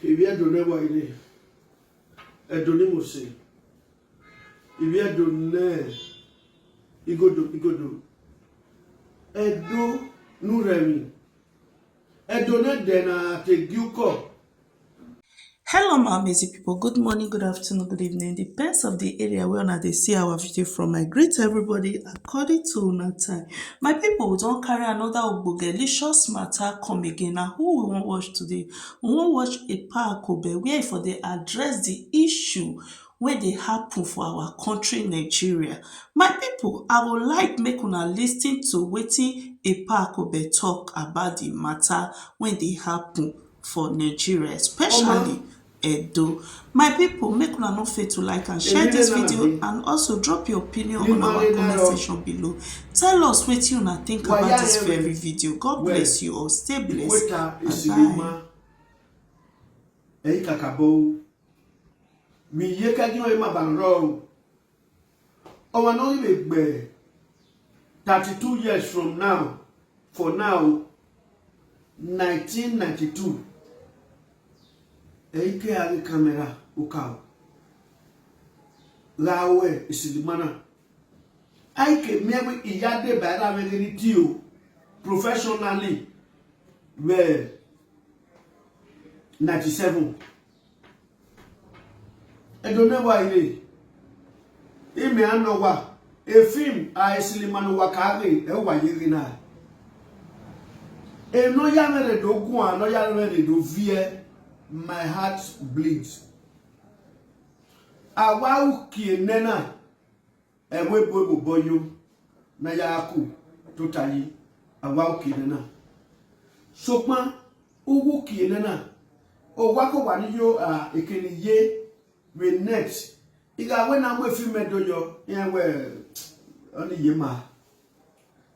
If you don't know what it is, I don't know say. If you don't know, you go do. Edo no remi. Edo ne dena te gyuko. Hello, my amazing people. Good morning, good afternoon, good evening. Depends of the area where una dey see our video from. I greet everybody according to una time. My people, we don carry another ogbongelicious matter come again. Na who we wan watch today? We wan watch Epa Akobeghian, where e for dey address the issue wey dey happen for our country Nigeria. My people, I would like make una lis ten to wetin Epa Akobeghian talk about the matter wey dey happen for Nigeria, especially Edo. My people, make una no fail to like and share this video, and also drop your opinion on our comment section below. Tell us wetin una think about this very video. God bless you all. Stay blessed. Bye. Mi ye ka jiwe ma banro. O wa no be 32 years from now. For now 1992. Eike ari camera ukao. Lawe isilimana. Aike mewe iyade bada wegeni tiyo professionally we 97. I don't know why it is. Me ano wa a film a isilimana wakare e wa yirina. E no ya mere do gun no ya mere do vie. My heart bleeds. Awa ukie nena ewe bobo boyo na yaku totally awa ukie nena. Sokma uwu kie nena o wako wani yo ekeni ye we next iga we na mwe film doyo ya we oni ye ma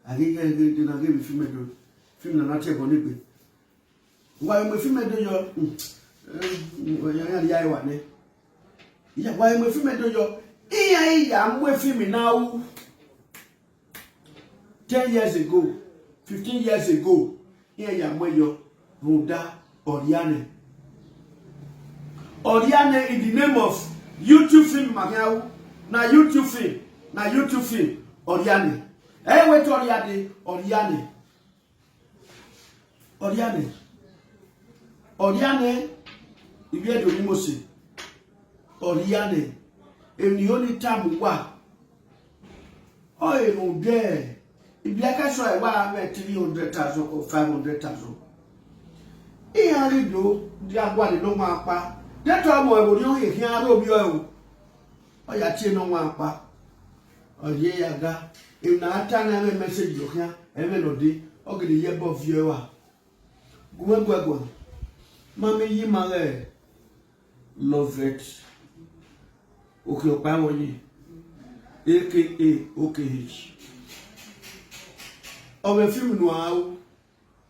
agige de na ge film na na che boni pe wa mwe film doyo ya wa ne ya wa mwe film doyo iya mwe film now 10 years ago 15 years ago ya mwe yo Roda Oriane in the name of YouTube film Magiau na YouTube film Oriane wait Oriane ibi edo ni mose Oriane eni oni tabu wa o enu de ibi aka so e wa 300,000 or 500,000 iya ri do di agwa le no ma pa deto mo e bo ni o ye hian ro bi o ya tie no ma pa o ye ya ga e na ata na me message yo hian e me no de o gidi ye bo vie wa gwa mami yi ma le love it okay o pa won yi aka OKH o me film no awu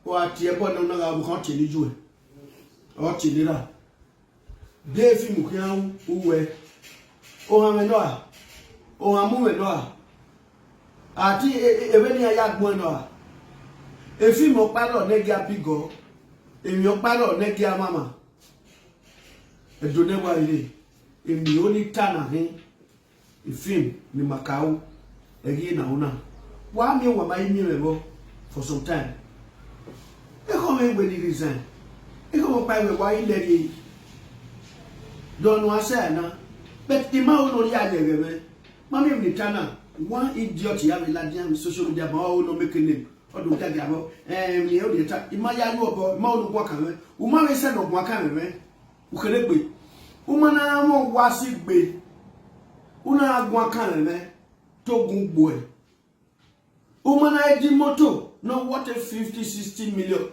o ati e bo na ga bu kan tini ju e o tini ra de film kan uwe o ha me no a o ha mu me no a ati ebe ni aya gbon no a e film o pa lo ne ga bigo emi o pa lo ne ga mama e do ne wa ile emi o ni tana hin e film ni makau e gi na una wa mi wa mai mi mebo for some time e come when he resign e come pa we wa ile ri don wa say na but the man no ya je me mami mi tana one idiot ya me la dia social media ba o no make name o do tag abo mi o de ta ima ya lu obo ma o lu kwa kan me o ma we se no kwa kan me o kele gbe o ma na mo wa si gbe una agwa kan me to gun gbo e o ma na di moto no what 50-60 million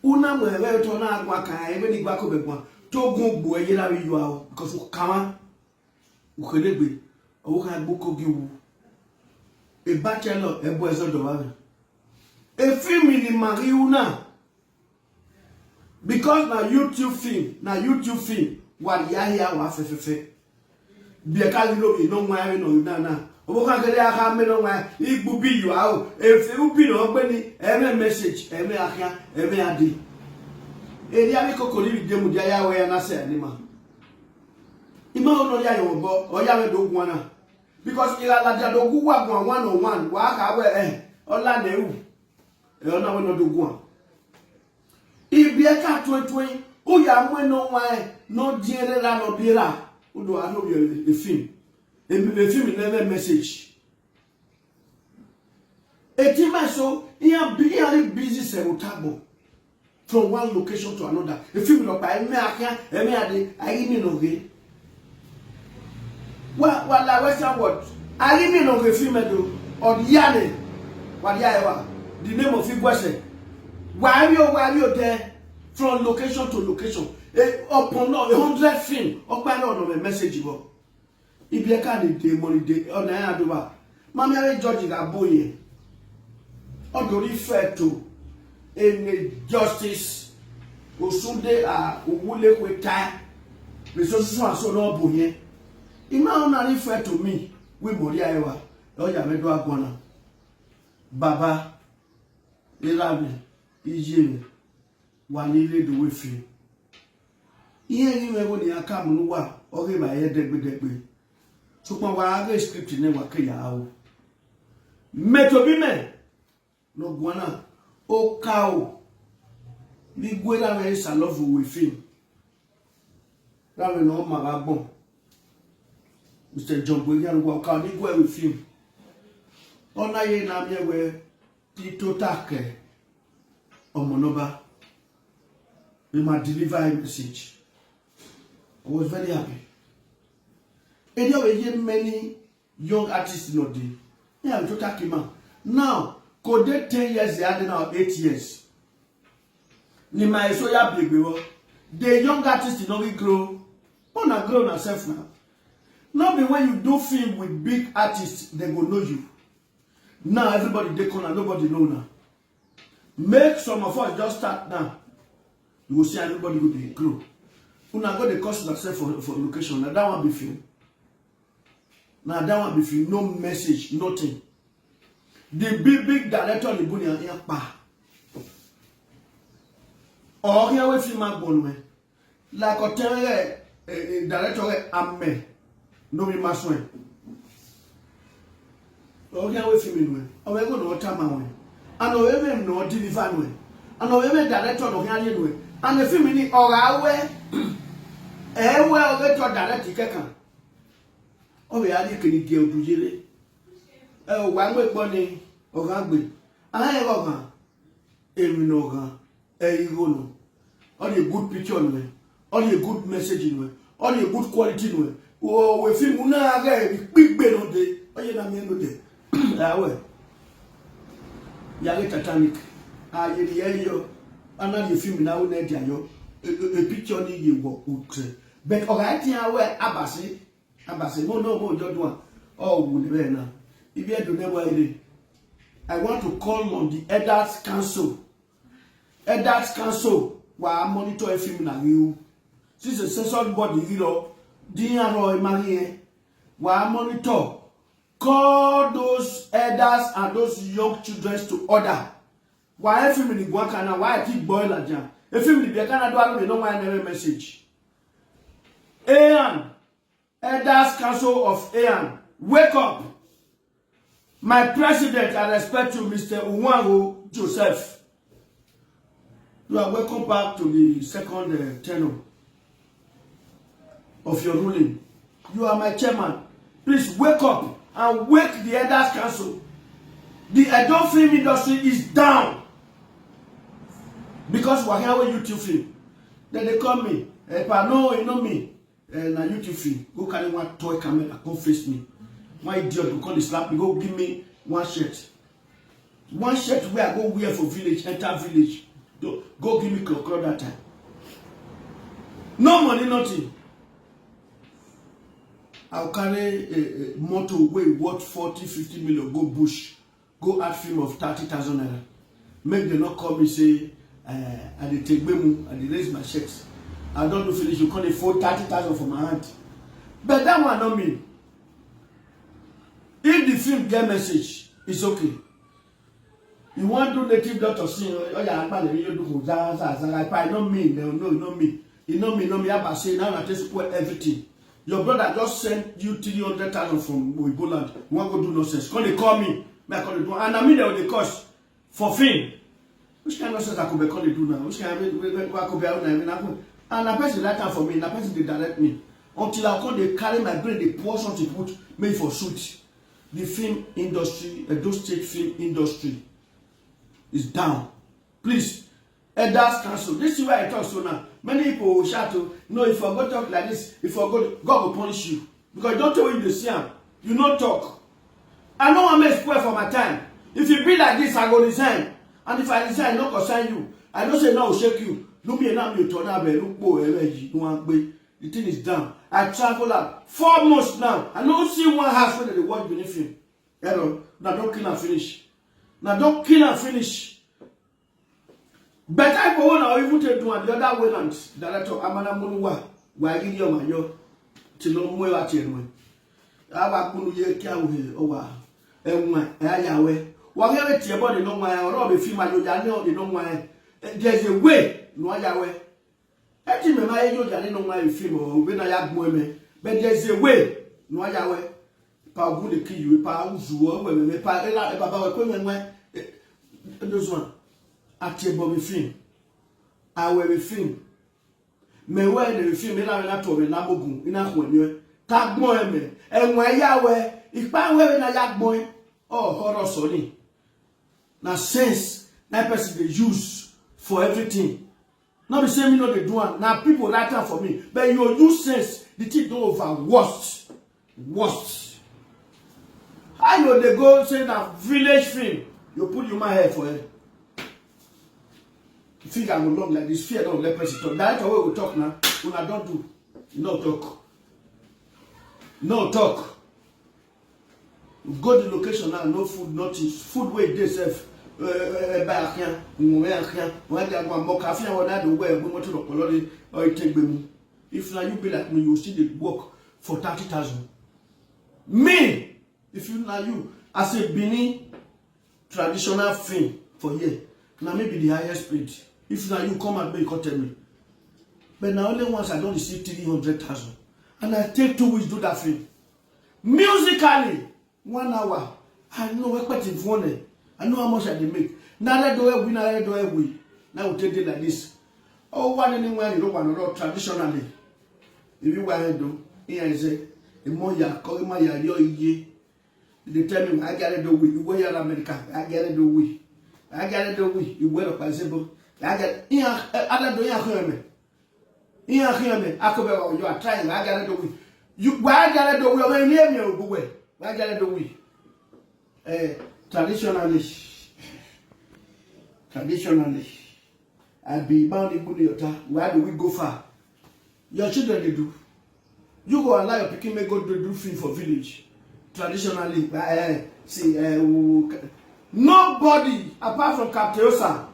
una mo ewe to na agwa kan e be ni gba ko be gbon to gun gbo e yira wi yo awo because o kama o kele gbe o ka gbo ko gi wu e bachelor e bo ezo do wa a film in the Mariuna because na YouTube film wa ya wa fefefe bi e ka lo bi no nwa no na o ka gele aka me no nwa igbu bi you awo e fe u bi no gbe ni e me message e me akia e me ade Area mi kokori bi demu dia ya we na say ni ma. Ima ono ya yo bo o ya we do gwana. Because ila la dia do gu wa gwan 101 wa ka we ola na ewu. E ona we no do gwan. Ibi e ka twetwen o ya mo no wan no diere la no bira. O do ano bi e film. E bi film na message. Etima so ia busy serotabo from one location to another. If you look by me aka eme ade ayi mi no ge. Wa la western word. Ayi mi no ge film do odiyane. Wa dia ewa. The name of Igwese. Wa you there from location to location. Upon 100 film okpa no no message go. Ibi e ka dey money dey on na do ba. Mama we judge ga boye. Or to refer to any justice Osunde Owule Kweta resources so no boye. Ima ona refer to me we Mori Ayewa Oya Medo Agona Baba Irami Ijemi Wanile do we fi. Iye ni me go ni aka mu wa o re ba ye degbe. So pon wa ga script ni wa ke ya o. Meto bi me no guana o cow ni gwela we salofu we film that we no magabon Mr. John Boyan go cow ni gwe we film ona ye na me we tito take omonoba we ma deliver a message. I was very happy. And there were many young artists in the day. Yeah, we took him now. Could they 10 years, they are now 8 years. Nima so ya big the young artists did not grow. Wanna grow yourself now. Not be when you do film with big artists, they go know you. Now everybody they come and nobody know now. Make some of us just start now. You will see everybody will be grow. Una go the cost yourself for location. Now that one be film. Now that one be film. No message, nothing. The big director the bunny and pa. Or here we film bonwe. Like a director amme. No me maswe. Or here we film we. Or we go no tama we. And we no deliver we. And we director no here we. And the film ni or we. We o to direct kekan. O we ali kini ge odujele. Wa ngbe po ni ogan gbe aye ogan emi no ogan igo no all a good picture no all a good message no all a good quality no we film na aga gbigbe no de oye na me no de awe ya le Titanic aye ni yo ana the film na wo na dia yo a picture ni ye wo utre but ogan ti awe abase mo jodo an oh wo le na ibi edo never ire. I want to call on the Elders Council. Elders Council wa monitor film na you. Since a censored body hero, DRO Emmanuel wa monitor. Call those elders and those young children to order. Why film ni gwa kana why keep boil ajan. E film ni be kana do aro no why never message. Ayan, Elders Council of Ayan, wake up. My president, I respect you, Mr. Uwango Joseph. You are welcome back to the second tenure of your ruling. You are my chairman. Please wake up and wake the Elders Council. The adult film industry is down. Because we're here with YouTube film. Then they call me. Epa, no, you know me. Na YouTube film. Go carry one toy camera, go face me. My idiot will call the slap me, go give me one shirt. One shirt where I go wear for village, enter village. Go give me crocodile that time. No money, nothing. I'll carry a motor way worth 40, 50 million, go bush, go add film of 30,000 naira. Make them not call me, say, I dey take memo, I dey raise my checks. I don't do finish, you can't afford 30,000 for my hand. But that one not me. If the film get message, it's okay. You want to native doctor sing? Oh yeah, I'm you do za. I not me, no, not me. You know me. I say now I just spoil everything. Your brother just sent you 300,000 from Poland. You want to go do nonsense? Can they call me? And I mean they cost for fame. Which kind of nonsense I could be called do now? Which kind of I could be out now? And the person that time for me, the person they direct me. Until I come, they carry my brain, they pour something to put me for shoot. The film industry, those state film industry is down. Please, elders council. This is why I talk so now. Many people will shout to, no, if I go talk like this, if I go, God will punish you. Because don't tell you the same. You not talk. I know I'm spoil for my time. If you be like this, I go resign. And if I resign, I don't concern you. I don't say no, I'll shake you. Look me now, you turn out, the thing is down. I travel out 4 months now. I don't see one house where they work beneath him. Now don't kill and finish. Now don't kill and finish. Better for one or even to do the other way and director Amana Munuwa. Why give you my yo? Till no more at you. I want to ye kiawe over. Ayawe. Whatever your body no why or Robbie female, you don't mind. There's a way, no Ayawe. I think my you don't know my film or when I have women, but there's a way, no Ayawe. Pa good kill you, pa usual, when me pa about women. Those one. At your body film. I will be film. Me wear the film in a tour in Nabogun, in a when tag boy me, and why Yahweh, if I wear in a yak boy, oh, horror sorry. Now, sense, that person they use for everything. Not the same, you know, they do one. Now, people write out for me, but you use sense, the thing go over worst. I know they go say that village film, you put your my hair for it. You think I will long like this, fear don't let person talk. That's the way we talk now. When I don't do, no talk. No talk. We go to the location now, no food, nothing. Food where they serve. If now you be like me, you still did work for 30,000. Me, if you now you as a Bini traditional thing for here, now maybe the highest paid. If now you come and me, you can tell me. But now only once I don't receive 300,000, and I take 2 weeks to do that thing. Musically, 1 hour. I know what it's funny. I know how much I can make. Now let do every, now let do every. Now we take it like this. Oh, one anywhere you don't want to traditionally. If you want to do, here I say, the more you call my ye. They tell me I got to do with you wear America. I got to do with. I got to do with you wear a bicycle. I got other do you hear me? Akobeghian, you are trying. I got to do with you. Why got to do with when near me or go away? Why got to do with traditionally, I be bound in Bunyota. Where do we go far? Your children they do. You go allow your picking may go do thing for village. Traditionally, nobody apart from Capteosa,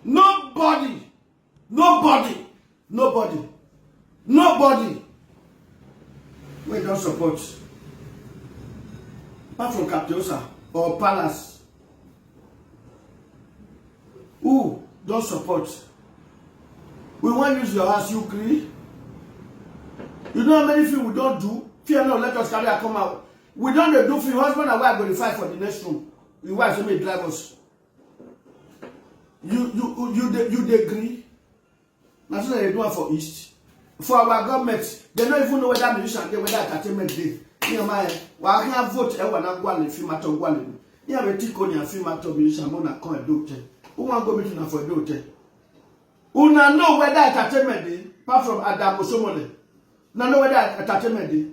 nobody we don't support apart from Capteosa or Palace. Who don't support? We want to use your house, you agree? You know how many things we don't do? Fear not, let us carry a come out. We don't do for husband and wife going to fight for the next room. Your wife so many drivers. You agree? That's what they do for East. For our government, they don't even know whether musician, whether entertainment day. You know my, well, I can't vote. I want to go and film at all. You have a tick on your film at all. Musician, I'm gonna call a doctor. Who want to go meeting for a doctor? Who now know whether entertainment day, apart from Adam Osomole. Now know whether entertainment day.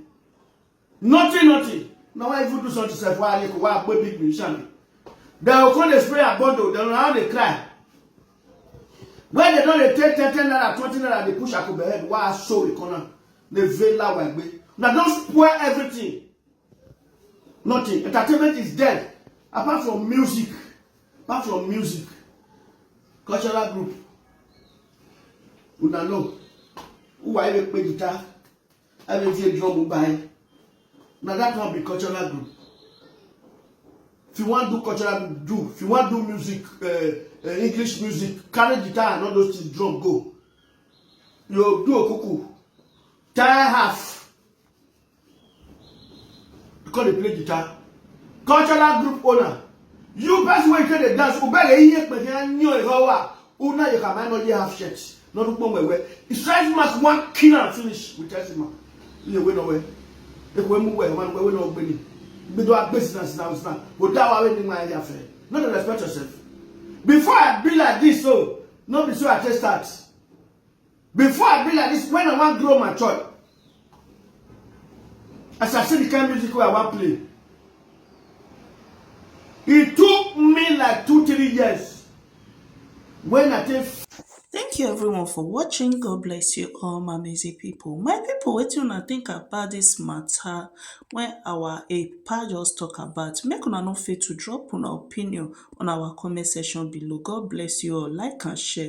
Nothing. Now I even do something self while you go out big musician. They will come and spray a bundle, they will now they cry. When they don't take 10 naira, 20 naira, they push Akobeghian. Why show the corner? They veil that way. Now don't spoil everything. Nothing. Entertainment is dead. Apart from music. Cultural group. You know. Who I will play guitar. I will play drum by. Now that one be cultural group. If you want to do cultural, do. If you want to do music, English music, carry guitar and all those things, drum, go. You do a cuckoo. Tie half. Because they play guitar. Cultural group owner. You person when you can dance, you better hear but you know how una you can not half shirt. Not look more way. It's trying to make one kill and finish with testimony. You win away. If we move away, one way no money. We do our business now. Without having my affair. Not to respect yourself. Before I be like this, so not be so I just start. Before I be like this, when I want to grow my child, as I see the kind of music where I want to play, it took me like 2-3 years. When I take. Thank you everyone for watching. God bless you all, my amazing people. My people, what you wanna think about this matter when our Epa just talk about? Make una no fail to drop una opinion on our comment section below. God bless you all. Like and share.